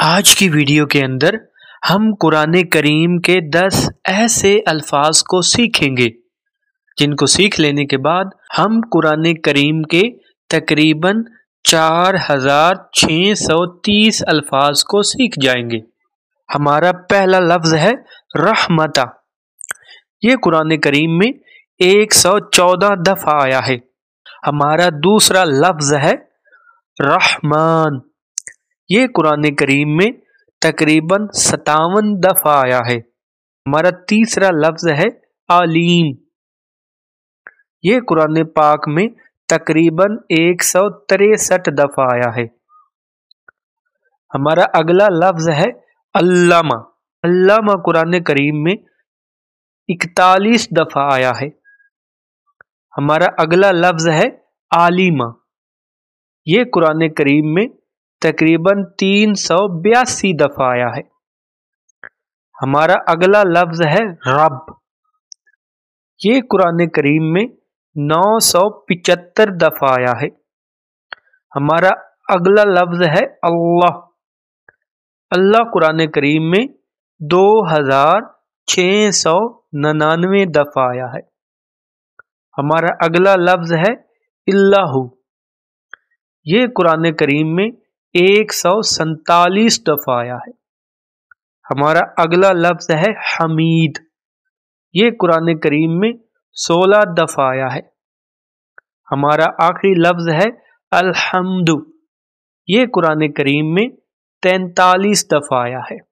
آج کی ویڈیو کے اندر ہم قرآن کریم کے 10 ایسے الفاظ کو سیکھیں گے جن کو سیکھ لینے کے بعد ہم قرآن کریم کے تقریباً 4630 الفاظ کو سیکھ جائیں گے۔ ہمارا پہلا لفظ ہے رحمتہ۔ یہ قرآن کریم میں 114 دفعہ آیا ہے۔ ہمارا دوسرا لفظ ہے رحمان۔ یہ قرآن کریم میں تقریباً 57 دفعہ آیا ہے۔ ہمارا تیسرا لفظ ہے علیم۔ یہ قرآن پاک میں تقریباً 163 دفعہ آیا ہے۔ ہمارا اگلا لفظ ہے علامہ۔ علامہ قرآن کریم میں 41 دفعہ آیا ہے۔ ہمارا اگلا لفظ ہے عالمہ۔ یہ قرآن کریم میں تقریباً 382 دفعہ آیا ہے۔ ہمارا اگلا لفظ ہے رب۔ یہ قرآن کریم میں 975 دفعہ آیا ہے۔ ہمارا اگلا لفظ ہے اللہ۔ اللہ قرآن کریم میں 2699 دفعہ آیا ہے۔ ہمارا اگلا لفظ ہے اللہ۔ یہ قرآن کریم میں 147 دفعہ آیا ہے۔ ہمارا اگلا لفظ ہے حمید۔ یہ قرآن کریم میں 16 دفعہ آیا ہے۔ ہمارا آخری لفظ ہے الحمد۔ یہ قرآن کریم میں 43 دفعہ آیا ہے۔